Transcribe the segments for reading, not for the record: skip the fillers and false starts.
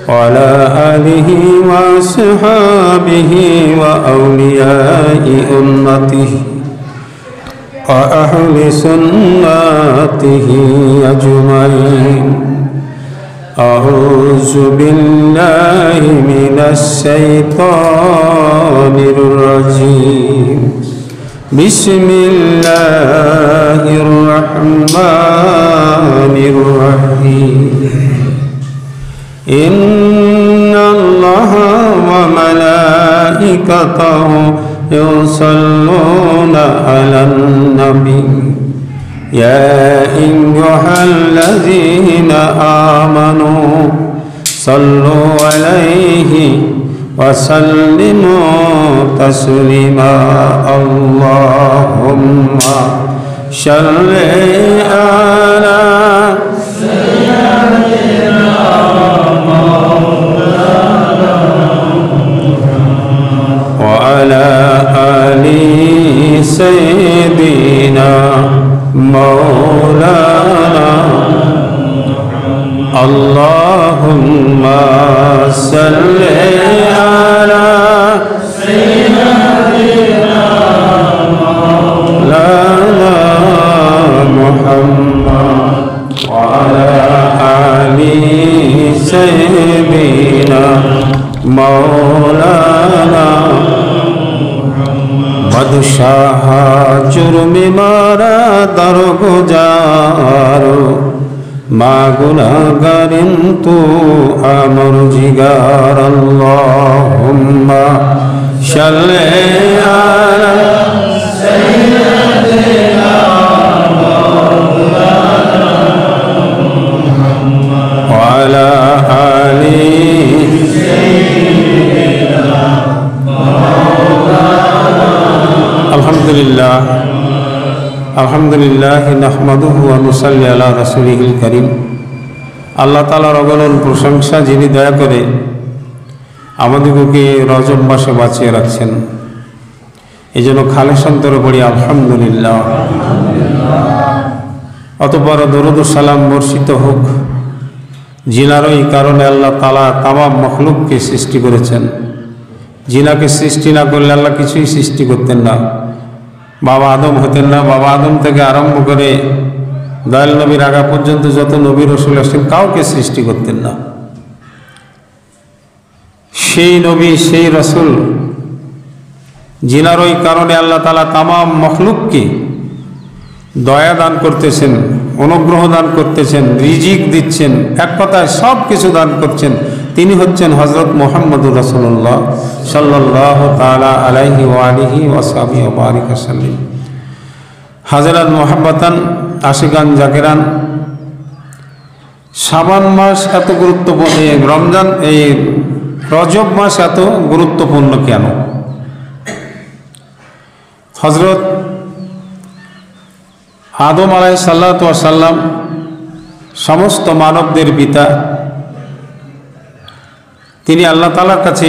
وعلى آله وأصحابه وأولياء أمته وأهل سنته أجمعين. أعوذ بالله من الشيطان الرجيم. بسم الله الرحمن الرحيم. إن الله وملائكته يصلون على النبي يا أيها الذين آمنوا صلوا عليه وسلموا تسليما. اللهم صل على سيدنا وعلى آل سيدنا مولانا. اللهم صل على سيدنا مولانا محمد وعلى آل سيدنا مولانا. বাদশাহ জুরমি মারা দরগুজার মা গুনাহগারিন তু আমর জিগার। আল্লাহুম্মা সাল্লি আলা সাইয়্যিদিনা মাওলানা ওয়া আলা আলি সাইয়্যিদিনা মাওলানা। আলহামদুলিল্লাহ আলহামদুলিল্লাহ নাহমাদুহু ওয়া নুসাল্লি আলা রাসূলিহিল কারীম। আল্লাহ তাআলার অগণন প্রশংসা, যিনি দয়া করে আমাদেরকে রজব মাসে বাঁচিয়ে রাখছেন। এই জন্য খালেস অন্তরে পড়ি আলহামদুলিল্লাহ। অতঃপর দরুদ ও সালাম বর্ষিত হোক যিনার এই কারণে আল্লাহ তাআলা তামাম মখলুককে সৃষ্টি করেছেন। যিনাকে সৃষ্টি না করলে আল্লাহ কিছুই সৃষ্টি করতেন না। বাবা আদম হতেন না। বাবা আদম থেকে আরম্ভ করে দয়াল নবীর আগা পর্যন্ত যত নবী রসুল আসেন কাউকে সৃষ্টি করতেন না। সেই নবী সেই রসুল যিনার ওই কারণে আল্লাহ তাআলা তামাম মখলুককে দয়া দান করতেছেন, অনুগ্রহ দান করতেছেন, রিজিক দিচ্ছেন, এক কথায় সব কিছু দান করছেন। তিনি হচ্ছেন হযরত মুহাম্মদুর রাসূলুল্লাহ সাল্লাল্লাহু তাআলা আলাইহি ওয়া আলিহি ওয়া সাহবিহি ওয়া বারিক ওয়াসাল্লাম। হাজরাত মুহাব্বাতান আশিকান জাকিরান, শাবান মাস এত গুরুত্বপূর্ণ, রমজান এই রজব মাস এত গুরুত্বপূর্ণ কেন? হযরত আদম আলাইহিস সালাতু ওয়াস সালাম সমস্ত মানবদের পিতা। তিনি আল্লাহ তাআলার কাছে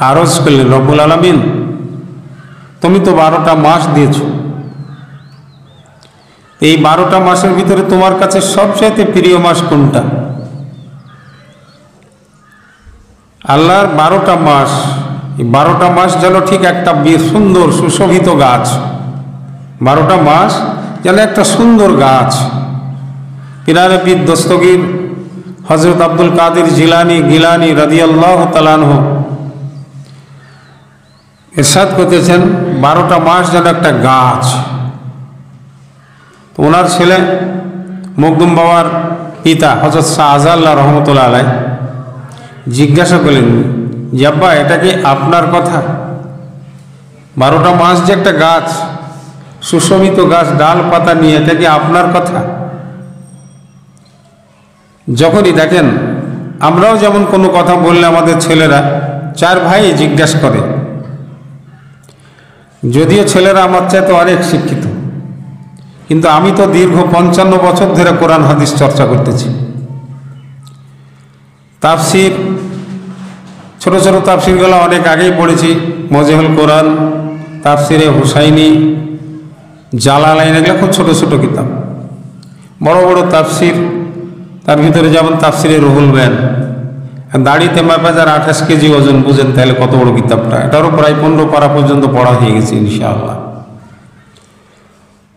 আরজ করলেন, রব্বুল আলামিন তুমি তো 12টা মাস দিয়েছ, এই 12টা মাসের ভিতরে তোমার কাছে সবচেয়ে প্রিয় মাস কোনটা? আল্লাহর 12টা মাস, এই 12টা মাস যেন ঠিক একটা সুন্দর সুশোভিত গাছ। 12টা মাস যেন একটা সুন্দর গাছ। পিরানে পীর দস্তগীর হযরত আব্দুল কাদের গিলানি রাদিয়াল্লাহু তাআলা আনহু ইরশাদ করতেছেন 12টা মাস যেন একটা গাছ। তো ওনার ছেলে মখদুম বাবার পিতা হযরত শাহজালাল রহমতুল্লাহ আলাইহ জিজ্ঞাসা করলেন, যে আব্বা এটা কি আপনার কথা? 12টা মাস যে একটা গাছ, সুশোভিত গাছ, ডাল পাতা নিয়ে, এটা কি আপনার কথা? যখনই দেখেন আমরাও যেমন কোনো কথা বললে আমাদের ছেলেরা 4 ভাই জিজ্ঞাসা করে, যদিও ছেলেরা আমার চাইতে অনেক শিক্ষিত, কিন্তু আমি তো দীর্ঘ 55 বছর ধরে কোরআন হাদিস চর্চা করতেছি। তাফসির, ছোট ছোট তাফসিরগুলো অনেক আগেই পড়েছি। মজিহুল কোরআন, তাফসিরে হুসাইনি, জালালাইন, এগুলো খুব ছোট ছোট কিতাব। বড় বড় তাফসির, তার ভিতরে যেমন তাফসিরে রুহুল বায়ান, দাড়িতে মাপা যার 28 কেজি ওজন, বুঝেন তাহলে কত বড় কিতাবটা। এটারও প্রায় 15 পারা পর্যন্ত পড়া হয়ে গেছে ইনশাআল্লাহ।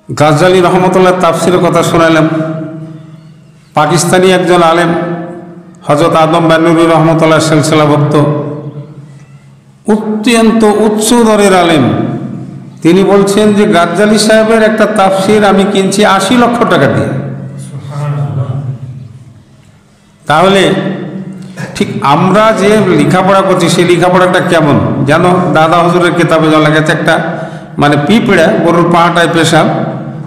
গাজ্জালি রহমতুল্লাহ তাফসিরের কথা শোনালাম। পাকিস্তানি একজন আলেম হযরত আদম বানুরি রহমতুল্লাহ সিলসিলা ভক্ত, অত্যন্ত উচ্চ দরের আলেম, তিনি বলছেন যে গাজ্জালি সাহেবের একটা তাফসির আমি কিনছি 80 লক্ষ টাকা দিয়ে। তাহলে ঠিক আমরা যে লেখাপড়া করছি সেই লেখাপড়াটা কেমন জানো? দাদা হুজুরের কিতাবে যা লেগেছে একটা মানে পিঁপড়া গরুর পাহাটায় পেশাব,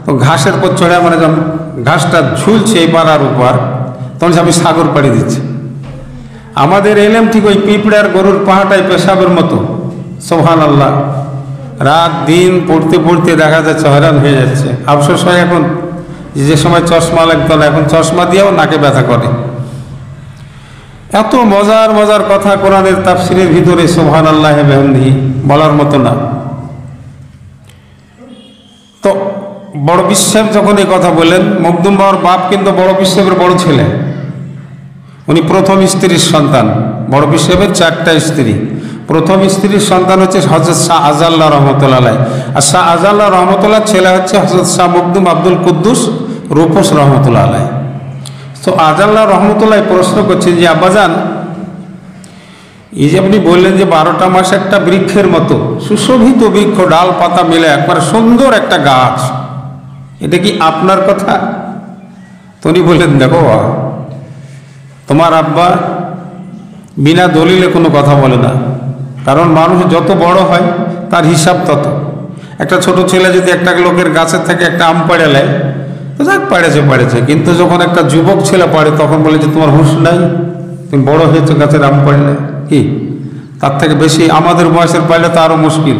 তো ঘাসের পর চড়ে মানে যখন ঘাসটা ঝুলছে এই পাড়ার উপর, তখন আমি সাগর পাড়ি দিচ্ছি। আমাদের এলেম ঠিক ওই পিঁপড়ার গরুর পাহাটায় পেশাবের মতো। সুবহানাল্লাহ, রাত দিন পড়তে পড়তে দেখা যাচ্ছে হয়রান হয়ে যাচ্ছে। আফসোস হয় এখন যে সময় চশমা লাগতো না, এখন চশমা দিয়েও নাকে ব্যথা করে। এত মজার মজার কথা কোরআনের তাফসিরের ভিতরে, সুবহানাল্লাহ বিহামদিহি, বলার মতো না। তো বড় বিশ্বাস যখন এই কথা বললেন, মখদুম বাবার বাপ কিন্তু বড় বিশ্বাসের বড় ছেলে, উনি প্রথম স্ত্রীর সন্তান। বড় বিশ্বাসের 4টা স্ত্রী, প্রথম স্ত্রীর সন্তান হচ্ছে হযরত শাহ আজাল্লাহ রহমতুল্লাহ আলাইহি, আর শাহ আজাল্লাহ রহমতুল্লাহ ছেলে হচ্ছে হযরত শাহ মখদুম আব্দুল কুদ্দুস রূপস রহমতুল্লাহ আলাইহি। তো আজাল্লাহ রহমতুল্লাহ প্রশ্ন করছেন যে আব্বাজান, এই যে আপনি বললেন যে 12টা মাস একটা বৃক্ষের মতো সুশোভিত বৃক্ষ, ডাল পাতা মিলে একবার সুন্দর একটা গাছ, এটা কি আপনার কথা? তো উনি বললেন, দেখো তোমার আব্বা বিনা দলিলে কোনো কথা বলে না, কারণ মানুষ যত বড় হয় তার হিসাব তত। একটা ছোট ছেলে যদি একটা লোকের গাছের থেকে একটা আম পাড়ে নেয়, তো যাক পাড়েছে, কিন্তু যখন একটা যুবক ছেলে পাড়ে তখন বলে যে তোমার হুঁশ নাই, তুমি বড় হয়েছো গাছের আম পাড়লে কি? তার থেকে বেশি আমাদের বয়সের পাইলে তো আরও মুশকিল।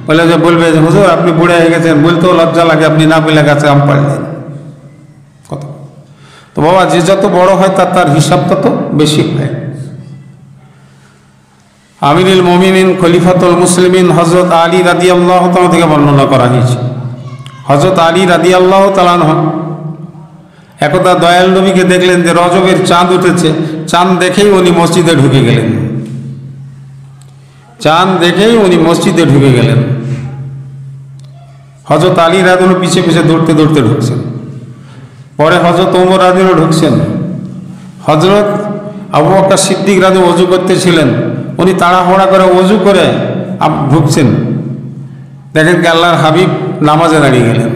বলে যে বলবে যে হুজুর আপনি বুড়ে হয়ে গেছেন, বলতেও লজ্জা লাগে আপনি না বলে গাছে আম পাড়লেন। কত তো বাবা, যে যত বড় হয় তার হিসাব তত বেশি হয়। আমিরুল মুমিনিন খলিফাতুল মুসলিমিন হযরত আলী রাদিয়াল্লাহু তাআলা থেকে বর্ণনা করা হয়েছে। হযরত আলী রাদিয়াল্লাহু তাআলা একদা দয়াল নবীকে দেখলেন যে রজবের চাঁদ উঠেছে, চাঁদ দেখেই উনি মসজিদে ঢুকে গেলেন। চাঁদ দেখেই উনি মসজিদে ঢুকে গেলেন। হযরত আলী রাদিয়াল্লাহু পিছে পিছে দৌড়তে দৌড়তে ঢুকছেন। পরে হযরত ওমর রাদিয়াল্লাহু ঢুকছেন। হযরত আবু বকর সিদ্দিক রাদিয়াল্লাহু ওযু করতেছিলেন, উনি তাড়াহুড়া করে ওযু করে ঢুকছেন। দেখেন কি আল্লাহর হাবিব নামাজে দাঁড়িয়ে গেলেন।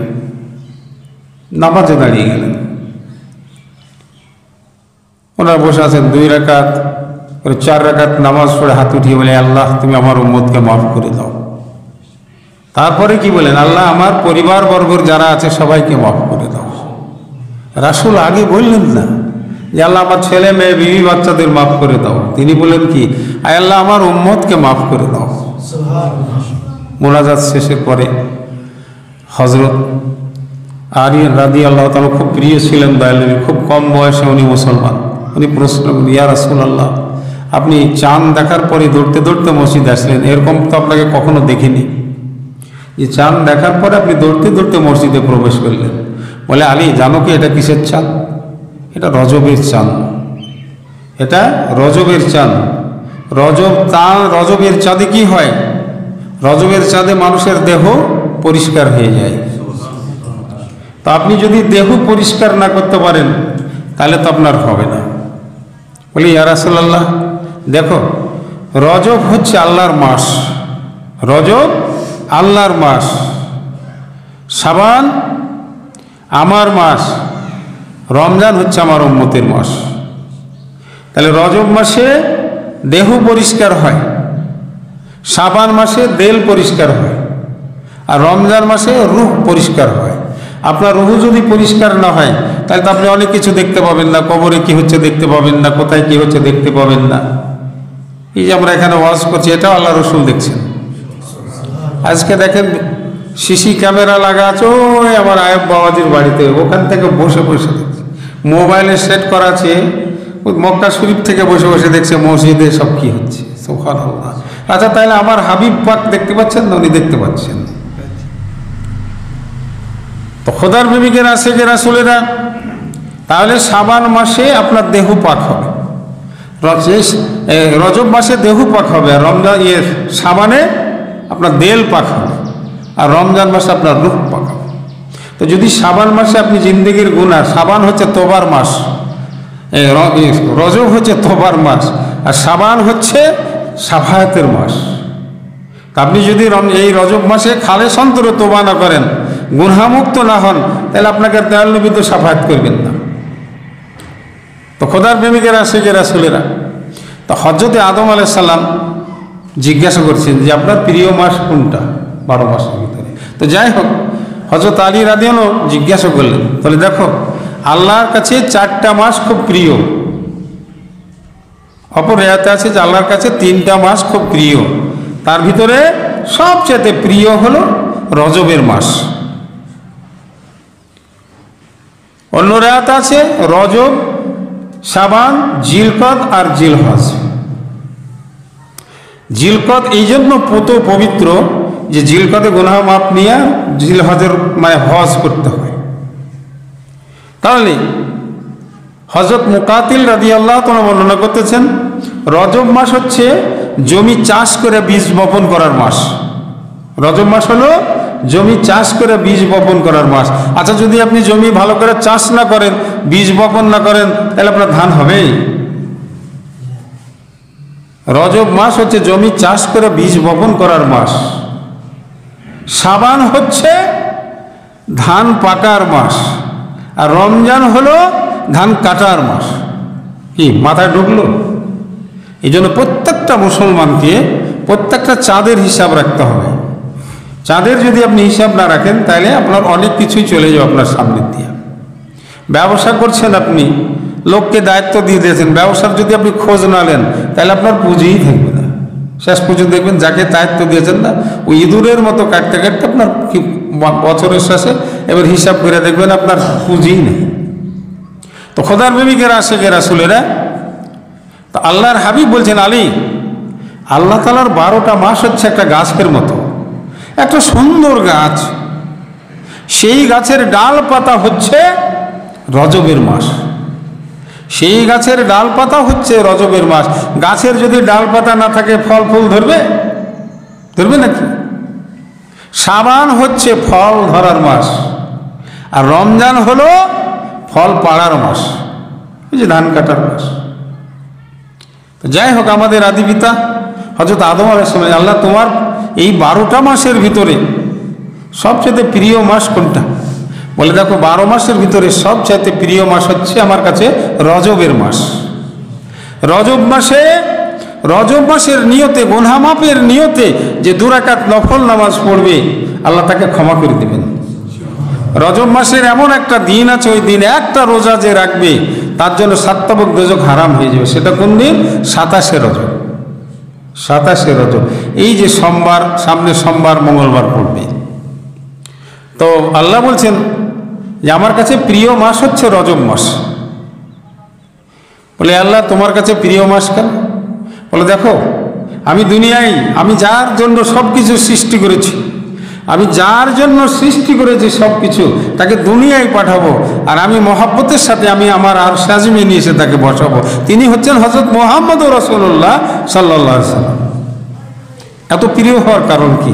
ওনারা বসে আছেন 2 রাকাত করে 4 রাকাত নামাজ পড়ে হাত উঠিয়ে বলে, আল্লাহ তুমি আমার উম্মতকে মাফ করে দাও। তারপরে কি বলেন, আল্লাহ আমার পরিবার বর্গের যারা আছে সবাইকে মাফ করে দাও। রাসূল আগে বললেন না যে আল্লাহ আমার ছেলে মেয়ে বিবি বাচ্চাদের মাফ করে দাও, তিনি বলেন কি, আয় আল্লাহ আমার উম্মতকে মাফ করে দাও। মোনাজাত শেষের পরে হযরত আলী রাদিয়াল্লাহু তাআলা খুব প্রিয় ছিলেন দয়াল নবী, খুব কম বয়সে উনি মুসলমান। উনি প্রশ্ন করেন, ইয়া রাসূলুল্লাহ, আপনি চাঁদ দেখার পরে দৌড়তে দৌড়তে মসজিদে আসলেন, এরকম তো আপনাকে কখনো দেখিনি। যে চাঁদ দেখার পরে আপনি দৌড়তে দৌড়তে মসজিদে প্রবেশ করলেন। বলে, আলী জানো কি এটা কিসের চাঁদ? এটা রজবের চাঁদ। এটা রজবের চাঁদ। রজবের চাঁদে কি হয়? রজবের চাঁদে মানুষের দেহ পরিষ্কার হয়ে যায়। তা আপনি যদি দেহ পরিষ্কার না করতে পারেন তাহলে তো আপনার হবে না। বলি, ইয়া রাসূলুল্লাহ, দেখো রজব হচ্ছে আল্লাহর মাস, রজব আল্লাহর মাস, শাবান আমার মাস, রমজান হচ্ছে আমার উম্মতের মাস। তাহলে রজব মাসে দেহ পরিষ্কার হয়, শাবান মাসে দেল পরিষ্কার হয়, আর রমজান মাসে রূহ পরিষ্কার হয়। আপনার রূহ যদি পরিষ্কার না হয় তাহলে তো আপনি অনেক কিছু দেখতে পাবেন না, কবরে কি হচ্ছে দেখতে পাবেন না, কোথায় কি হচ্ছে দেখতে পাবেন না। এই যে আমরা এখানে ওয়াজ করছি, এটাও আল্লাহ রসুল দেখছেন। আজকে দেখেন সিসি ক্যামেরা লাগা আছে ওই আমার আয়ব বাবাজির বাড়িতে, ওখান থেকে বসে বসে দেখছে, মোবাইলে সেট করা আছে, মক্কা শরীফ থেকে বসে বসে দেখছে মসজিদে সব কি হচ্ছে। সুবহানাল্লাহ। আচ্ছা, তাহলে আমার হাবিব পাক দেখতে পাচ্ছেন না? উনি দেখতে পাচ্ছেন। তো খোদার প্রেমিকেরা আশেকে রাসূলেরা, তাহলে শাবান মাসে আপনার দেহ পাক হবে, রজব মাসে দেহু পাক হবে, আর রমজান সাবানে আপনার দেল পাক হবে, আর রমজান মাসে আপনার রূহ পাক হবে। তো যদি সাবান মাসে আপনি জিন্দগির গুনাহ, সাবান হচ্ছে তোবার মাস, রজব হচ্ছে তোবার মাস, আর সাবান হচ্ছে সাফায়াতের মাস। তা আপনি যদি এই রজব মাসে খালেস অন্তরে তোবা না করেন, গুনাহমুক্ত না হন, তাহলে আপনাকে দয়াল নবী তো সাফায়াত করবেন না। তো খোদার প্রেমিকেরা, আশিকেরা, রাসূলেরা, তো হযরতে আদম আলাইহিস সালাম জিজ্ঞাসা করছেন যে আপনার প্রিয় মাস কোনটা 12 মাসের ভিতরে। তো যাই হোক, হযরত আলী রাদিয়াল্লাহু আনহু জিজ্ঞাসা করলেন, বলে দেখো আল্লাহর কাছে 4টা মাস খুব প্রিয়। অপর রেয়াতে আছে যে আল্লাহর কাছে 3টা মাস খুব প্রিয়, তার ভিতরে সবচেয়ে প্রিয় হলো রজবের মাস। অন্য রেয়াতে আছে রজব, শাবান, জিলকদ আর জিলহজ। জিলকদ এই জন্য পবিত্র যে জিলকদে গুনাহ মাপ নিয়ে জিলহজের হজ করতে হয়। তাহলে হযরত মুকাতিল রাদিয়াল্লাহু তাআলা বর্ণনা করতেছেন রজব মাস হচ্ছে জমি চাষ করে বীজ বপন করার মাস। রজব মাস হলো জমি চাষ করে বীজ বপন করার মাস। আচ্ছা, যদি আপনি জমি ভালো করে চাষ না করেন, বীজ বপন না করেন, তাহলে আপনার ধান হবে? রজব মাস হচ্ছে জমি চাষ করে বীজ বপন করার মাস। শাবান হচ্ছে ধান পাকার মাস, আর রমজান হলো ধান কাটার মাস। কি মাথায় ঢুকলো? এই জন্য প্রত্যেকটা মুসলমানকে প্রত্যেকটা চাঁদের হিসাব রাখতে হবে। চাঁদের যদি আপনি হিসাব না রাখেন, তাহলে আপনার অনেক কিছুই চলে যাবে আপনার সামনে দিয়ে। ব্যবসা করছেন, আপনি লোককে দায়িত্ব দিয়ে দিয়েছেন, ব্যবসার যদি আপনি খোঁজ না নেন, তাহলে আপনার পুঁজিই থাকবে না। শেষ পর্যন্ত দেখবেন যাকে দায়িত্ব দিয়েছেন না, ওই ইঁদুরের মতো কাটতে কাটতে আপনার বছরের শেষে এবার হিসাব করে দেখবেন আপনার পুঁজিই নেই। তো খোদার প্রেমিকেরা, আশিকেরা, রাসূলেরা, তো আল্লাহর হাবিব বলছেন আলী, আল্লাহ তাআলার 12টা মাস হচ্ছে একটা গাছের মতো, একটা সুন্দর গাছ। সেই গাছের ডাল পাতা হচ্ছে রজবের মাস। সেই গাছের ডাল পাতা হচ্ছে রজবের মাস। গাছের যদি ডাল পাতা না থাকে, ফল ফুল ধরবে? ধরবে নাকি? শাবান হচ্ছে ফল ধরার মাস, আর রমজান হলো ফল পাড়ার মাস, এই যে ধান কাটার মাস। যাই হোক, আমাদের আদি পিতা হযরত আদম আলাইহিস সালাম, আল্লাহ তোমার এই 12টা মাসের ভিতরে সবচেয়ে প্রিয় মাস কোনটা? বলে দেখো 12 মাসের ভিতরে সবচেয়ে প্রিয় মাস হচ্ছে আমার কাছে রজবের মাস। রজব মাসের নিয়তে, গুনাহ মাফের নিয়তে যে 2 রাকাত নফল নামাজ পড়বে, আল্লাহ তাকে ক্ষমা করে দেবেন। রজব মাসের এমন একটা দিন আছে, ওই দিন একটা রোজা যে রাখবে তার জন্য 7 তাবক দোজখ হারাম হয়ে যাবে। সেটা কোন দিন? 27শে রজব। 27শে রজব, এই যে সোমবার, সামনে সোমবার, মঙ্গলবার পড়বে। তো আল্লাহ বলছেন যে আমার কাছে প্রিয় মাস হচ্ছে রজব মাস। বলে আল্লাহ তোমার কাছে প্রিয় মাস কেন? বলে দেখো, আমি দুনিয়ায় আমি যার জন্য সব কিছু সৃষ্টি করেছি, আমি যার জন্য সৃষ্টি করেছি সব কিছু, তাকে দুনিয়ায় পাঠাবো, আর আমি মহব্বতের সাথে আমি আমার আরশে আজিমে নিয়ে এসে তাকে বসাবো। তিনি হচ্ছেন হযরত মুহাম্মদুর রাসূলুল্লাহ সাল্লাল্লাহু আলাইহি ওয়াসাল্লাম। এত প্রিয় হওয়ার কারণ কি?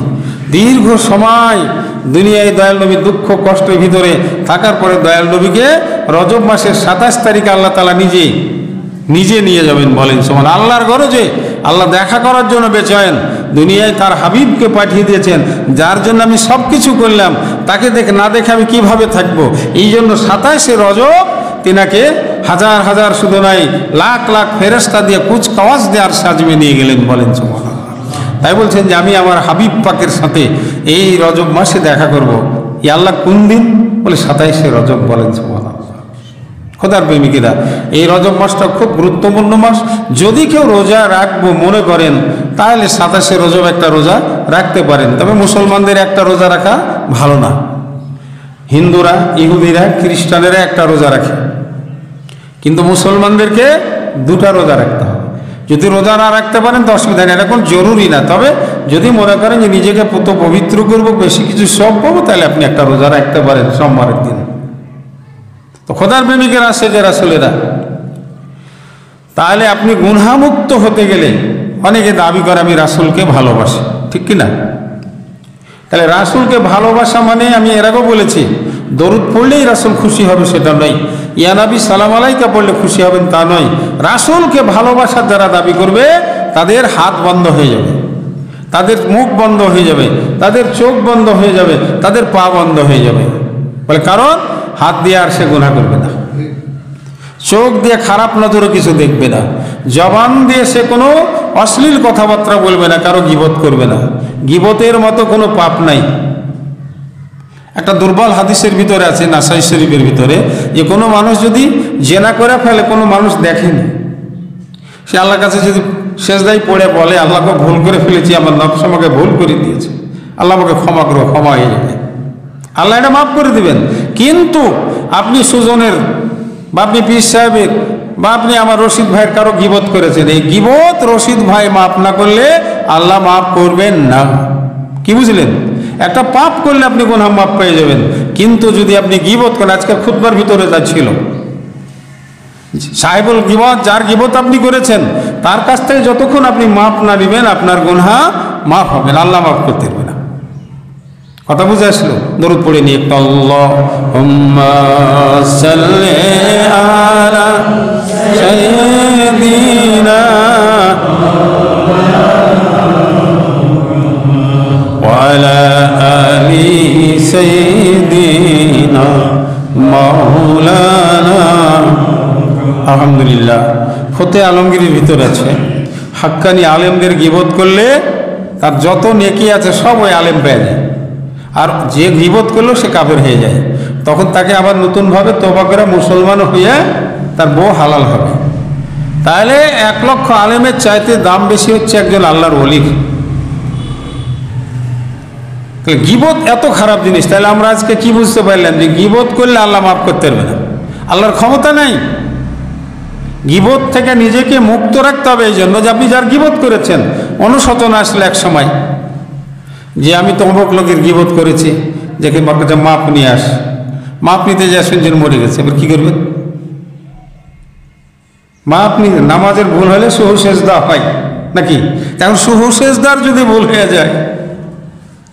দীর্ঘ সময় দুনিয়ায় দয়াল নবী দুঃখ কষ্টের ভিতরে থাকার পরে দয়াল নবীকে রজব মাসের 27 তারিখে আল্লাহ তাআলা নিজে নিয়ে যাবেন। বলেন সুবহান। আল্লাহর গরজে, আল্লাহ দেখা করার জন্য বেচেন দুনিয়ায় তার হাবিবকে পাঠিয়ে দিয়েছেন, যার জন্য আমি সব কিছু করলাম, তাকে না দেখে আমি কিভাবে থাকবো? এই জন্য 27শে রজব তিনাকে হাজার হাজার, শুধু নয় লাখ লাখ ফেরেশতা দিয়ে কুচকাওয়াজ দিয়ে আর সাজমে নিয়ে গেলেন। বলেন সুবহান। তাই বলছেন যে আমি আমার হাবিব পাকের সাথে এই রজব মাসে দেখা করব। ই আল্লাহ কোন দিন? বলে 27শে রজব। বলেন সুবহান। খোদার প্রেমিকেরা, এই রজব মাসটা খুব গুরুত্বপূর্ণ মাস। যদি কেউ রোজা রাখবো মনে করেন, তাহলে 27শে রজব একটা রোজা রাখতে পারেন। তবে মুসলমানদের একটা রোজা রাখা ভালো না। হিন্দুরা, ইহুদিরা, খ্রিস্টানেরা একটা রোজা রাখে, কিন্তু মুসলমানদেরকে 2টা রোজা রাখতে হবে। যদি রোজা না রাখতে পারেন তো অসুবিধা নেই, এটা কোনো জরুরি না। তবে যদি মনে করেন যে নিজেকে পবিত্র করবো, বেশি কিছু সব পাবো, তাহলে আপনি একটা রোজা রাখতে পারেন সোমবারের দিন। তো খোদার প্রেমিকেরা, আশিকেরা, রাসূলেরা, তাহলে আপনি গুনাহমুক্ত হতে গেলে অনেকে দাবি করে আমি রাসূলকে ভালোবাসি, ঠিক কি না? তাহলে রাসূলকে ভালোবাসা মানে আমি এর আগেও বলেছি, দরুদ পড়লেই রাসূল খুশি হবে সেটা নয়, ইয়া নবী সালাম আলাইকা পড়লে খুশি হবেন তা নয়। রাসূলকে ভালোবাসার যারা দাবি করবে তাদের হাত বন্ধ হয়ে যাবে, তাদের মুখ বন্ধ হয়ে যাবে, তাদের চোখ বন্ধ হয়ে যাবে, তাদের পা বন্ধ হয়ে যাবে। বলে কারণ হাত দিয়ে আর সে গুনাহ করবে না, চোখ দিয়ে খারাপ নজরে কিছু দেখবে না, জবান দিয়ে সে কোনো অশ্লীল কথাবার্তা বলবে না, কারো গীবত করবে না। গীবতের মতো কোনো পাপ নাই। একটা দুর্বল হাদিসের ভিতরে আছে নাসাই শরীফের ভিতরে, যে কোনো মানুষ যদি জেনা করে ফেলে, কোনো মানুষ দেখেনি, সে আল্লাহর কাছে যদি সেজদায় পড়ে বলে আল্লাহকে ভুল করে ফেলেছি, আমার নফস আমাকে ভুল করে দিয়েছে, আল্লাহ আমাকে ক্ষমা করো, ক্ষমা হয়ে যাবে, আল্লাহ এটা মাফ করে দিবেন। কিন্তু আপনি সুজনের বা আপনি পীর সাহেবের বা আপনি আমার রশিদ ভাইয়ের কারো গীবত করেছেন, এই গীবত রশিদ ভাই মাফ না করলে আল্লাহ মাফ করবেন না। কি বুঝলেন? একটা পাপ করলে আপনি গুনাহ মাফ পেয়ে যাবেন, কিন্তু যদি আপনি গীবত করেন, আজকের খুতবার ভিতরে যা ছিল সাহেবুল গীবত, যার গীবত আপনি করেছেন তার কাছ থেকে যতক্ষণ আপনি মাফ না নেবেন আপনার গুনাহ মাফ হবে না, আল্লাহ মাফ করতে পারবে না। কথা বুঝে আসলো? দরুদ পড়ে নিয়ে একটু আল্লাহুম্মা সাল্লি আলা সাইয়্যিদিনা ওয়া আলা আলি সাইয়্যিদিনা মাওলানা। আলহামদুলিল্লাহ, ফতে আলমগীরের ভিতরে আছে, হাক্কানি আলেমদের গীবত করলে তার যত নেকি আছে সব ওই আলেম পেয়ে যায়, আর যে গীবত করলো সে কাফের হয়ে যায়। তখন তাকে আবার নতুনভাবে তওবা করে মুসলমান হয়ে তার বউ হালাল হবে। তাহলে 1 লক্ষ আলেমের চাইতে দাম বেশি হচ্ছে একজন আল্লাহর ওলির। তাহলে গীবত এত খারাপ জিনিস। তাহলে আমরা আজকে কি বুঝতে পারলাম? যে গীবত করলে আল্লাহ মাফ করতে পারবে না, আল্লাহর ক্ষমতা নাই। গীবত থেকে নিজেকে মুক্ত রাখতে হবে, এই জন্য যে আপনি যার গীবত করেছেন অনুশোচনা আসলে এক সময় যে আমি তো অমুক লোকের গীবত করেছি, যাকে মাপ নিয়ে আস, মাপ নিতে যা শুনছেন মরে গেছে, এবার কী করবেন? মাপ নিতে নামাজের ভুল হলে সুহু সেজদা হয় নাকি? এখন সুহু সেজদার যদি ভুল হয়ে যায়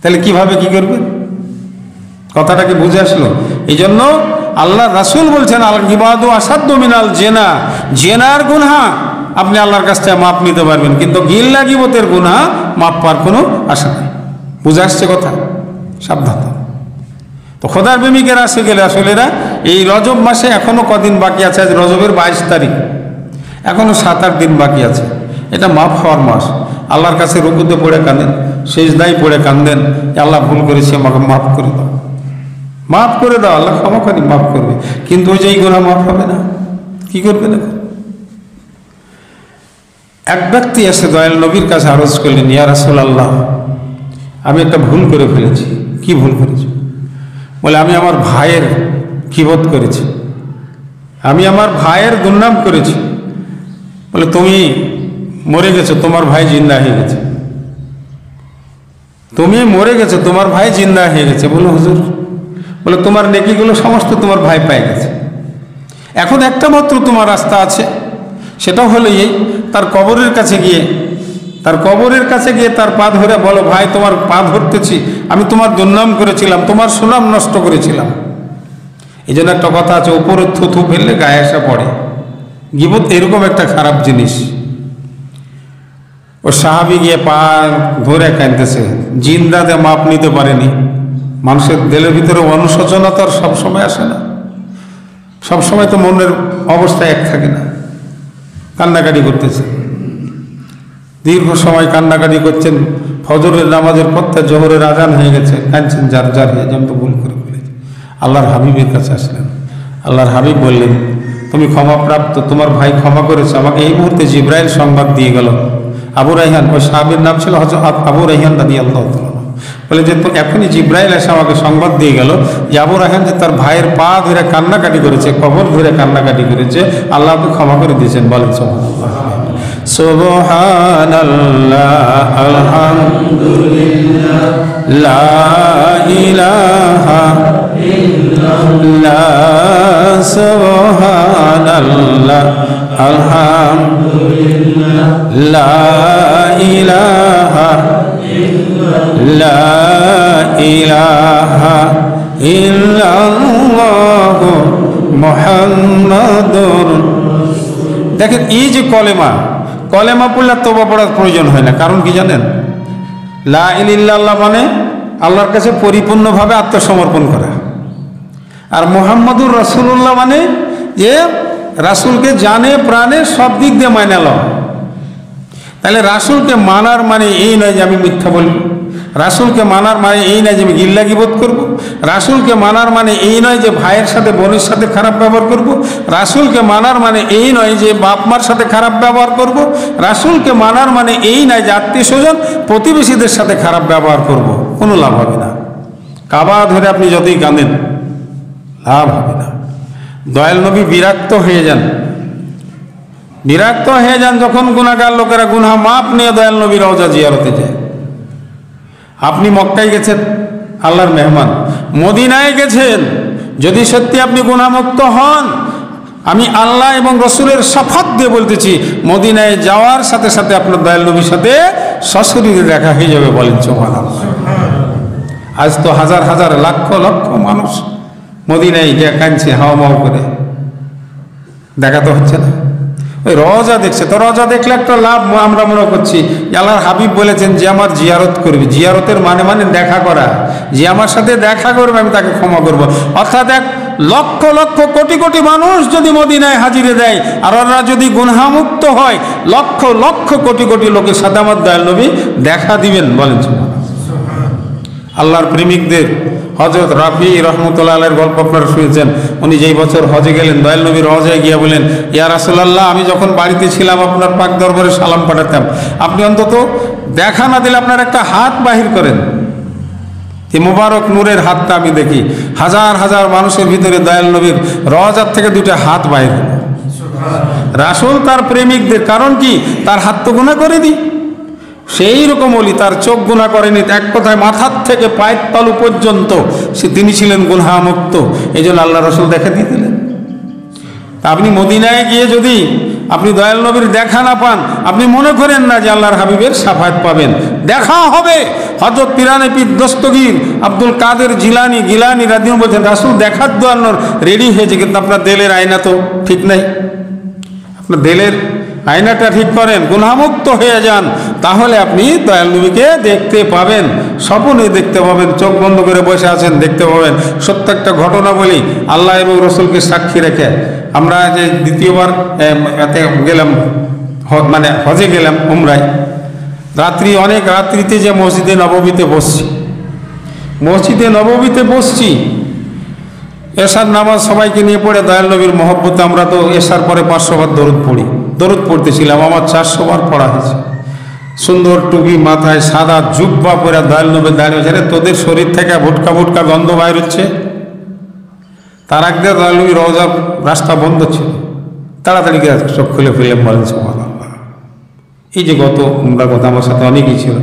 তাহলে কিভাবে কি করবেন? কথাটা কি বুঝে আসলো? এই জন্য আল্লাহ রাসূল বলছেন আল গিবাদু আসাদ্দু মিনাল জেনা, জেনার গুনাহ আপনি আল্লাহর কাছ থেকে মাপ নিতে পারবেন, কিন্তু গিল্লা গীবতের গুনাহ মাপ পাওয়ার কোনো আশা নেই। বুঝে আসছে কথা? সাবধান। তো খোদার প্রেমিকেরা আসে গেলে আসলে এরা এই রজব মাসে এখনো কদিন বাকি আছে, আজ রজবের 22 তারিখ, এখনো 7-8 দিন বাকি আছে। এটা মাফ হওয়ার মাস। আল্লাহর কাছে রুকুতে পড়ে কাঁদেন, সেজদায় পড়ে কাঁদেন, আল্লাহ ভুল করেছি আমাকে মাফ করে দাও, মাফ করে দাও, আল্লাহ ক্ষমা করি, মাফ করবে। কিন্তু ওই যে এই গুনাহ মাফ হবে না, কি করবে না? এক ব্যক্তি এসে দয়াল নবীর কাছে আরজ করলেন, ইয়া রাসূলুল্লাহ, আমি একটা ভুল করে ফেলেছি। কি ভুল করেছি? বলে আমি আমার ভাইয়ের গীবত করেছি, আমি আমার ভাইয়ের দুর্নাম করেছি। বলে তুমি মরে গেছো, তোমার ভাই জিন্দা হয়ে গেছে, তুমি মরে গেছো, তোমার ভাই জিন্দা হয়ে গেছে। বলে হুজুর, বলে তোমার নেকিগুলো সমস্ত তোমার ভাই পেয়ে গেছে, এখন একটা মাত্র তোমার রাস্তা আছে, সেটা হলো এই, তার কবরের কাছে গিয়ে তার পা ধরে বলো, ভাই তোমার পা ধরতেছি, আমি তোমার দুর্নাম করেছিলাম, তোমার সুনাম নষ্ট করেছিলাম। এই জন্য একটা কথা আছে, উপরে থুথু ফেললে গায়ে এসে পড়ে। গীবত এরকম একটা খারাপ জিনিস। ও সাহাবী গিয়ে পা ধরে কাঁদতেছে, জিন্দাতে মাপ নিতে পারেনি। মানুষের দিলের ভিতরে অনুশোচনা তো আর সবসময় আসে না, সবসময় তো মনের অবস্থা এক থাকে না। কান্নাকাটি করতেছে, দীর্ঘ সময় কান্নাকাটি করছেন, ফজরের নামাজের পথে জোহরের আজান হয়ে গেছে, কাঁদছেন যার হয়ে যেন তো ভুল করে ফেলেছে। আল্লাহর হাবিবের কাছে আসলেন, আল্লাহর হাবিব বললেন, তুমি ক্ষমাপ্রাপ্ত, তোমার ভাই ক্ষমা করেছে। আমাকে এই মুহূর্তে জিব্রাইল সংবাদ দিয়ে গেল। আবু রাইহান, ওই সাহাবীর নাম ছিল হযরত আবু রাইহান রাদিয়াল্লাহু তাআলা, বলে যে এখনই জিব্রাইল এসে আমাকে সংবাদ দিয়ে গেল যে আবু রাইহান যে তার ভাইয়ের পা ধরে কান্নাকাটি করেছে, কবর ধরে কান্নাকাটি করেছে, আল্লাহ আপনি ক্ষমা করে দিয়েছেন। বলেন সুবহানাল্লাহ। সুবহানাল্লাহ, আলহামদুলিল্লাহ, লা ইলাহা ইল্লাল্লাহ, সুবহানাল্লাহ, আলহামদুলিল্লাহ, লা ইলাহা লা ইলাহা ইল্লাল্লাহ মুহাম্মাদুর। দেখেন এই যে কলেমা পড়লে তওবা পড়ার প্রয়োজন হয় না। কারণ কি জানেন? লা ইলাহা ইল্লাল্লাহ মানে আল্লাহর কাছে পরিপূর্ণভাবে আত্মসমর্পণ করা, আর মুহাম্মাদুর রাসূলুল্লাহ মানে যে রাসূলকে জানে প্রাণে সব দিক দিয়ে মাইনা লওয়া। তাহলে রাসূলকে মানার মানে এই নয় যে আমি মিথ্যা বলব, রাসূলকে মানার মানে এই নয় যে আমি গিল্লা গিবত করব, রাসূলকে মানার মানে এই নয় যে ভাইয়ের সাথে বোনের সাথে খারাপ ব্যবহার করব, রাসূলকে মানার মানে এই নয় যে বাপ মার সাথে খারাপ ব্যবহার করব, রাসূলকে মানার মানে এই নয় যে আত্মীয় স্বজন প্রতিবেশীদের সাথে খারাপ ব্যবহার করব। কোনো লাভ হবে না। কাবা ধরে আপনি যতই কাঁদেন লাভ হবে না। দয়াল নবী বিরক্ত হয়ে যান, যখন গুনাহগার লোকেরা গুনাহ মাপ নিয়ে দয়াল নবী রওজা জিয়ারতে যায়। আপনি মক্কায় গেছেন, আল্লাহর মেহমান, মদিনায় গেছেন, যদি সত্যি আপনি গুনাহমুক্ত হন, আমি আল্লাহ এবং রসুলের শপথ দিয়ে বলতেছি, মদিনায় যাওয়ার সাথে সাথে আপনার দয়াল নবীর সাথে সশরীরে দেখা হয়ে যাবে। বলেন সুবহানাল্লাহ। আজ তো হাজার হাজার লক্ষ লক্ষ মানুষ মদিনায় গিয়ে কাঁদছে হাওয়া মাও করে, দেখা তো হচ্ছে না। ওই রওজা দেখছে তো, রওজা দেখলে একটা লাভ আমরা মনে করছি। আল্লাহর হাবিব বলেছেন যে আমার জিয়ারত করবি, জিয়ারতের মানে দেখা করা, যে আমার সাথে দেখা করবে আমি তাকে ক্ষমা করব। অর্থাৎ এক লক্ষ লক্ষ কোটি কোটি মানুষ যদি মদিনায় হাজিরে দেয় আর ওরা যদি গুনাহমুক্ত হয়, লক্ষ লক্ষ কোটি কোটি লোকের সাথে আমার দয়াল নবী দেখা দিবেন। বলেন আল্লাহর প্রেমিকদের হযরত রাফি রহমতুল্লাহ আলাইহির গল্প আপনারা শুনেছেন। উনি যেই বছর হজে গেলেন, দয়াল নবীর হজে গিয়ে বলেন, ইয়া রাসূলুল্লাহ, আমি যখন বাড়িতে ছিলাম আপনার পাক দরবারে সালাম পাঠাতাম, আপনি অন্তত দেখা না দিলে আপনার একটা হাত বাহির করেন। এই মোবারক নূরের হাতটা আমি দেখি, হাজার হাজার মানুষের ভিতরে দয়াল নবীর রওজার থেকে দুটো হাত বাহির হলো। রাসূল তার প্রেমিকদের, কারণ কি তার হাত তো গুনাহ করে দিই, সেই রকম বলি তার চোখ গুনাহ করেনি। এক কথায় মাথার থেকে পায়ের তালু পর্যন্ত তিনি ছিলেন গুনাহমুক্ত। এই জন্য আল্লাহ রাসূল দেখা দিয়ে দিলেন। আপনি মদিনায় গিয়ে যদি আপনি দয়াল নবীর দেখা না পান, আপনি মনে করেন না যে আল্লাহর হাবিবের শাফায়াত পাবেন। দেখা হবে। হযরত পিরানে পীর দস্তগীর আব্দুল কাদের জিলানি রাদিয়াল্লাহু বলছেন, রাসূল দেখার জন্য রেডি হয়েছে, কিন্তু আপনার দিলের আয়না তো ঠিক নাই। আপনার দিলের আয়নাটা ঠিক করেন, গুনাহমুক্ত হয়ে যান, তাহলে আপনি দয়াল নবীকে দেখতে পাবেন, স্বপ্নে দেখতে পাবেন। চোখ বন্ধ করে বসে আছেন, দেখতে পাবেন। সত্য একটা ঘটনা বলি, আল্লাহ এবং রসুলকে সাক্ষী রেখে আমরা যে দ্বিতীয়বার গেলাম, মানে হজে গেলাম উমরায়, অনেক রাত্রিতে যে মসজিদে নববীতে বসছি, এশার নামাজ সবাইকে নিয়ে পড়ে দয়াল নবীর মহব্বতে আমরা তো এশার পরে 500 বার দরুদ পড়তেছিলাম। আমার 400 বার পড়া হয়েছে। সুন্দর টুপি মাথায়, সাদা জুব্বা পরে দয়াল নবী দাঁড়িয়ে আছে। তোদের শরীর থেকে ভুটকা গন্ধ বাইর হচ্ছে। তার আগে দয়াল নবীর রওজার রাস্তা বন্ধ ছিল, তাড়াতাড়ি চোখ খুলে ফেললাম। বলেন সুবহানাল্লাহ। এই যে গত উমরা কথা আমার সাথে অনেকই ছিল।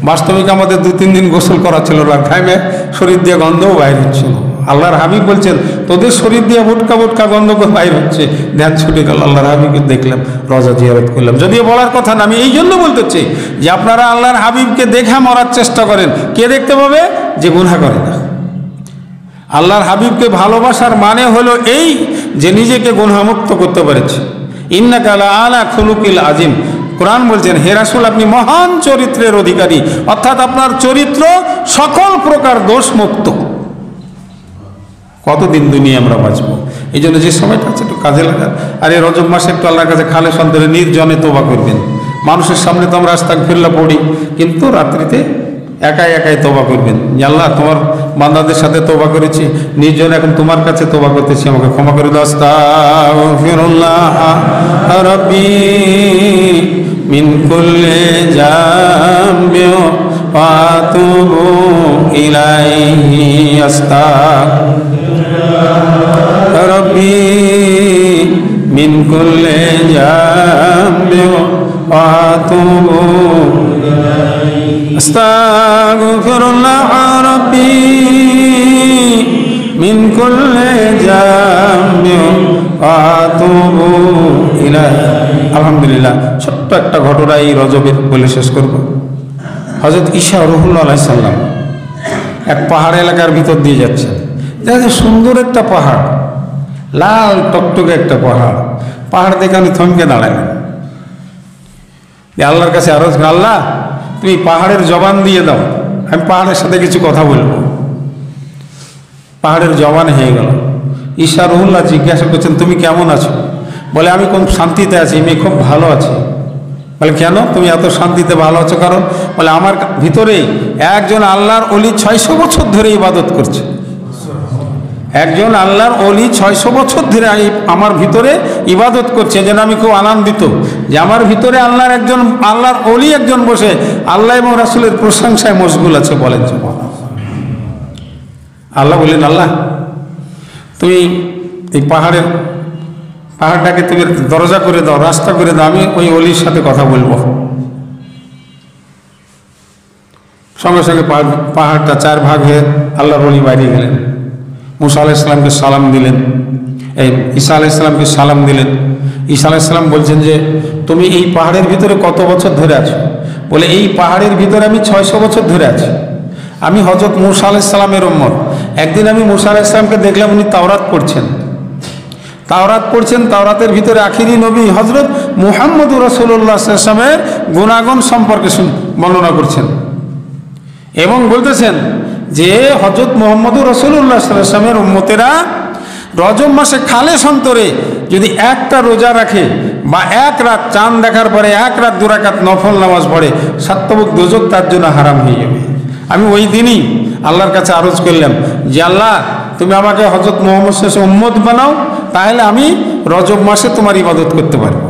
বাস্তবিক আমাদের 2-3 দিন গোসল করা ছিল, ঘামে শরীর দিয়ে গন্ধও বাইর হচ্ছিল। আল্লাহর হাবিব বলছেন, তোদের শরীর দিয়ে ভুটকা গন্ধ বাইর হচ্ছে। ধ্যান ছুটে গেল, আল্লাহর হাবিবকে দেখলাম, রওজা জিয়ারত করলাম। যদিও বলার কথা না, আমি এই জন্য বলতেছি যে আপনারা আল্লাহর হাবিবকে দেখে মরার চেষ্টা করেন। কে দেখতে পাবে? যে গুনাহ করে না। আল্লাহর হাবিবকে ভালোবাসার মানে হলো এই যে নিজেকে গুনাহমুক্ত করতে পেরেছে। ইন্নাকা আলা খুলুকিল আজিম। কোরআন বলছেন, হে রাসূল, আপনি মহান চরিত্রের অধিকারী, অর্থাৎ আপনার চরিত্র সকল প্রকার দোষ মুক্ত। কতদিন দুনিয়া আমরা বাঁচবো? এই জন্য যে সময়টা আছে একটু কাজে লাগান। আর এই রজব মাসে একটু আল্লাহর কাছে খালেস অন্তরে নির্জনে তওবা করবেন। মানুষের সামনে তো আমরা আস্তাগফিরুল্লাহ পড়ি, কিন্তু রাত্রিতে একাই তওবা করবেন। আল্লাহ, তোমার বান্দাদের সাথে তওবা করেছি, নির্জনে এখন তোমার কাছে তওবা করতেছি, আমাকে ক্ষমা করে দাও। আস্তাগফিরুল্লাহ রাব্বি মিন কুল্লি জামবি ওয়া আতুবু ইলাইহি। আস্তাগফিরুল্লাহ রাব্বি মিন কুল্লি জামবি وأتوب إليه أستغفر الله ربي من كل ذنب وأتوب إليه আলহামদুলিল্লাহ। ছোট্ট একটা ঘটনা এই রজবের বলে শেষ করব। হযরত ঈসা রূহুল্লাহ আলাইহিস সালাম এক পাহাড় এলাকার ভিতর দিয়ে যাচ্ছেন। দেখেন সুন্দর একটা পাহাড়, লাল টকটকে একটা পাহাড়। পাহাড় দেখে আমি থমকে দাঁড়ালেন, আল্লাহর কাছে আরজ, আল্লাহ তুমি পাহাড়ের জবান দিয়ে দাও, আমি পাহাড়ের সাথে কিছু কথা বলবো। পাহাড়ের জবান হয়ে গেল। ঈসা রূহুল্লাহ জিজ্ঞাসা করছেন, তুমি কেমন আছো? বলে আমি খুব শান্তিতে আছি, আমি খুব ভালো আছি। বলে কেন তুমি এত শান্তিতে ভালো আছো? কারণ বলে আমার ভিতরে একজন আল্লাহর ওলি 600 বছর ধরে ইবাদত করছে। একজন আল্লাহর ওলি 600 বছর ধরে আমার ভিতরে ইবাদত করছে, যেন আমি খুব আনন্দিত যে আমার ভিতরে আল্লাহর ওলি একজন বসে আল্লাহ এবং রাসূলের প্রশংসায় মশগুল আছে। বলেন আল্লাহ বললেন, আল্লাহ তুমি এই পাহাড়টাকে তুমি দরজা করে দাও, রাস্তা করে দাও, আমি ওই অলির সাথে কথা বলবো। সঙ্গে সঙ্গে পাহাড়টা 4 ভাগ হয়ে আল্লাহর ওলি বাইরে গেলেন। মুসা আলাইহিস সালামকে সালাম দিলেন, এই ঈসা আলাইহিস সালামকে সালাম দিলেন। ঈসা আলাইহিস সালাম বলছেন যে তুমি এই পাহাড়ের ভিতরে কত বছর ধরে আছো? বলে এই পাহাড়ের ভিতরে আমি 600 বছর ধরে আছি। আমি হযরত মুসা আলাইহিস সালামের উম্মত। একদিন আমি মুসা আলাইহিস সালামকে দেখলাম উনি তাওরাত পড়ছেন। তাওরাতের ভিতরে আখিরি নবী হযরত মুহাম্মদুর রাসূলুল্লাহ সাল্লাল্লাহু আলাইহি ওয়াসাল্লামের গুণাগুণ সম্পর্কে বর্ণনা করছেন এবং বলতেছেন যে হযরত মুহাম্মদুর রাসূলুল্লাহ সাল্লাল্লাহু আলাইহি ওয়াসাল্লামের উম্মতেরা রজব মাসে খালেস অন্তরে যদি একটা রোজা রাখে বা এক রাত চাঁদ দেখার পরে এক রাত 2 রাকাত নফল নামাজ পড়ে, সাতবুক দোজখ তার জন্য হারাম হয়ে যাবে। আমি ওই দিনই আল্লাহর কাছে আরজ করলাম যে আল্লাহ তুমি আমাকে হযরত মুহাম্মদ সাল্লাল্লাহু আলাইহি ওয়াসাল্লামের উম্মত বানাও, তাহলে আমি রজব মাসে তোমার ইবাদত করতে পারব।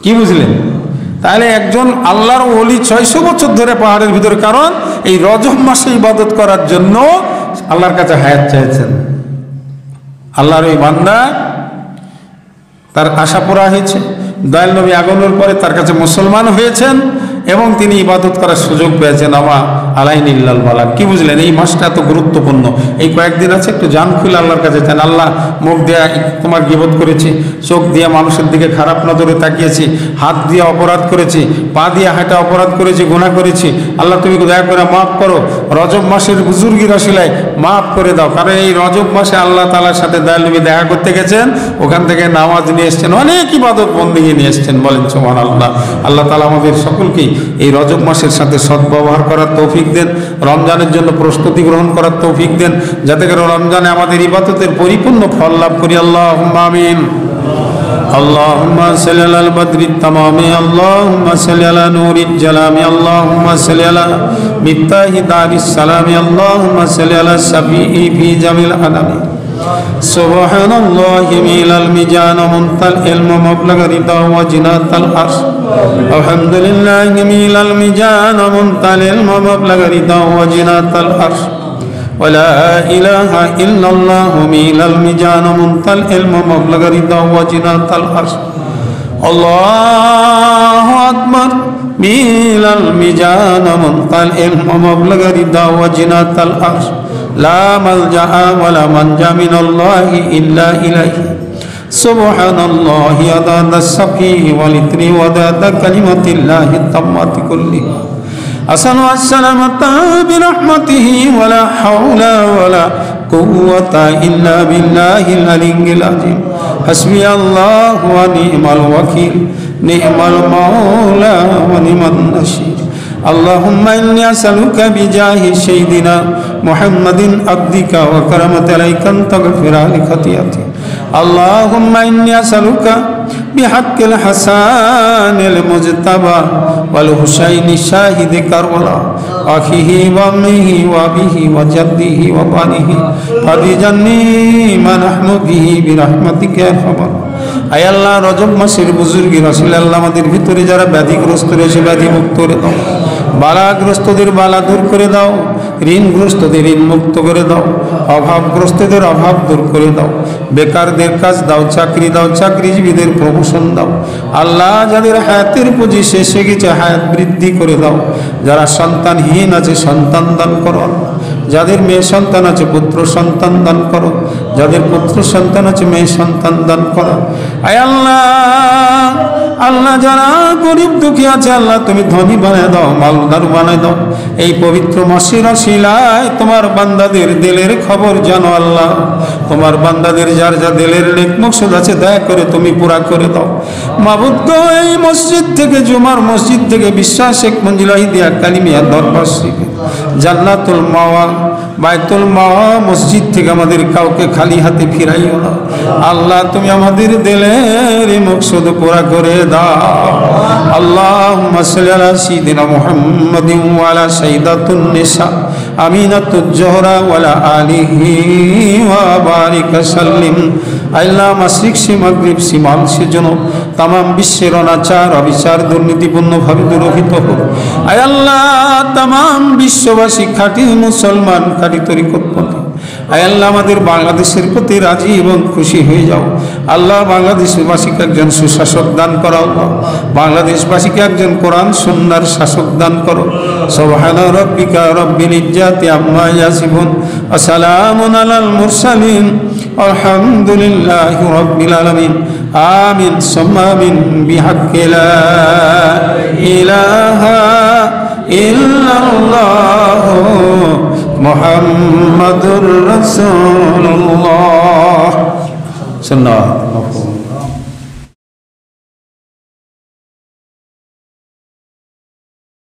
কি বুঝলেন? তাহলে একজন আল্লাহর ওলি 600 বছর ধরে পাহাড়ের ভিতরে, কারণ এই রজব মাসে ইবাদত করার জন্য আল্লাহর কাছে হায়াত চাইছেন। আল্লাহর ওই বান্দা, তার আশা পুরা হয়েছে, দয়াল নবী আগমনের পরে তার কাছে মুসলমান হয়েছেন এবং তিনি ইবাদত করার সুযোগ পেয়েছেন। আমা আলাইনিল্লাল বালাগ। কি বুঝলেন? এই মাসটা এত গুরুত্বপূর্ণ। এই কয়েকদিন আছে, একটু জান খুলে আল্লাহর কাছে চান, আল্লাহ মুখ দিয়ে তোমার গীবত করেছি, চোখ দিয়ে মানুষের দিকে খারাপ নজরে তাকিয়েছি, হাত দিয়ে অপরাধ করেছি, পা দিয়ে হাঁটা অপরাধ করেছি, গুনাহ করেছি। আল্লাহ তুমি দয়া করে মাফ করো। রজব মাসের বুজুর্গি রসিলায় মাফ করে দাও। কারণ এই রজব মাসে আল্লাহ তাআলার সাথে দয়াল নবী দেখা করতে গেছেন, ওখান থেকে নামাজ নিয়ে এসছেন, অনেক ইবাদত বন্দেগী নিয়ে এসছেন। বলেন সুবহানাল্লাহ। আল্লাহ তাআলা আমাদের সকলকেই এই রজব মাসের সাথে সদ্ব্যবহার করার তৌফিক দেন, রমজানের জন্য প্রস্তুতি গ্রহণ করার তৌফিক দেন, যাতে করে রমজানে আমাদের ইবাদতের পরিপূর্ণ ফল লাভ করি। আল্লাহুম্মা আমিন। আল্লাহুম্মা সাল্লি আলাল বদরিত তামামি, আল্লাহুম্মা সাল্লি আলা নূরিল জালামি, আল্লাহুম্মা সাল্লি আলা মিফতাহি দারিস সালামি, আল্লাহুম্মা সাল্লি আলা সাফিই ফি জামিল আলামি। সুবহানাল্লাহি মিলাল মিজান মুনতাল ইলম মাবলাগ রিদা ওয়া জিনাতাল আরশ। আলহামদুলিল্লাহি মিলাল মিজান মুনতাল ইলম মাবলাগ রিদা ওয়া জিনাতাল আরশ। ওয়া লা ইলাহা ইল্লাল্লাহু মিলাল মিজান মুনতাল ইলম মাবলাগ রিদা ওয়া জিনাতাল আরশ। আল্লাহু আকবার। মিলাল মিজান মুনতাল ইলম মাবলাগ রিদা ওয়া জিনাতাল আরশ। لا ملجأ ولا منجا من الله إلا إليه. سبحان الله عدد السبح والإثم وعدد كلمة الله التامة كلها. أسأل السلامة برحمته ولا حول ولا قوة إلا بالله العلي العظيم. حسبي الله ونعم الوكيل، نعم المولى ونعم النصير. اللهم إني أسألك بجاه سيدنا محمد عبدك وكرمت عليك أن تغفر لي خطيئتي. اللهم إني أسألك بحق الحسن المجتبى والحسين الشاهد كربلاء أخيه وأمه وأبيه وجده وبنيه فبجني ما نحن به برحمتك يا أرحم الراحمين. আয় আল্লাহ, রজব মাসের বুজুর্গি রাসূল আল্লাহ আমাদের ভিতরে যারা ব্যাধিগ্রস্ত রয়েছে ব্যাধি মুক্ত করে দাও। বালাগ্রস্তদের বালা দূর করে দাও, ঋণগ্রস্তদের ঋণ মুক্ত করে দাও, অভাবগ্রস্তদের অভাব দূর করে দাও, বেকারদের কাজ দাও, চাকরি দাও, চাকরিজীবীদের প্রমোশন দাও। আল্লাহ, যাদের হায়াতের পুঁজি শেষ হয়ে গেছে হায়াত বৃদ্ধি করে দাও। যারা সন্তানহীন আছে সন্তান দান করো। যাদের মেয়ে সন্তান আছে পুত্র সন্তান দান করো। যাদের পুত্র সন্তান আছে মেয়ে সন্তান দান করো। আয় আল্লাহ, আল্লাহ যারা গরিব দুঃখী আছে আল্লাহ তুমি ধনী বানায় দাও, মালদার বানায় দাও। এই পবিত্র মাসের শিলায় তোমার বান্দাদের দিলের খবর জানো আল্লাহ। তোমার বান্দাদের যার যা দিলের নেক মকসদ আছে দয়া করে তুমি পুরা করে দাও। মাবুদ গো, এই মসজিদ থেকে জুমার মসজিদ থেকে বিশ্বাস শেখ মঞ্জিলা হিদিয়া কালিমিয়া দরবার শিখে জান্নাতুল মাওয়া বাইতুল মাওয়া মসজিদ থেকে আমাদের কাউকে খালি হাতে ফিরাইও না আল্লাহ। তুমি আমাদের দিলের মকসদ পুরা করে দাও। আল্লাহুম্মা সাল্লি আলা সাইয়্যিদিনা মুহাম্মাদিন ওয়া আলা সাইয়্যিদাতুন নিসা আমিনাতুজ জোহরা ওয়া আলা আলিহি ওয়া বারিক সাল্লিম। আল্লাহ, মাশরিক সে মাগরিব সীমাল সে যেন তাম বিশ্বের অনাচার অবিচার দুর্নীতিপূর্ণভাবে দূরীভূত হোক। আয় আল্লাহ, তাম বিশ্ববাসী খাঁটি মুসলমান খাঁটি তরিকতপন্থী আয় আল্লাহ আমাদের বাংলাদেশের প্রতি রাজি এবং খুশি হয়ে যাও আল্লাহ। বাংলাদেশবাসীকে একজন সুশাসক দান করো। বাংলাদেশবাসীকে একজন কোরআন সুন্নাহর শাসক দান করো। সুবহানা রাব্বিকা রাব্বিল ইজ্জাতি আম্মা ইয়াসিফুন ওয়া সালামুন আলাল মুরসালিন আলহামদুলিল্লাহি রাব্বিল আলামিন। আমিন সুম্মা আমিন বিহাক্কি লা ইলাহা ইল্লাল্লাহ মুহাম্মাদুর রাসূলুল্লাহ। সুন্নাহ।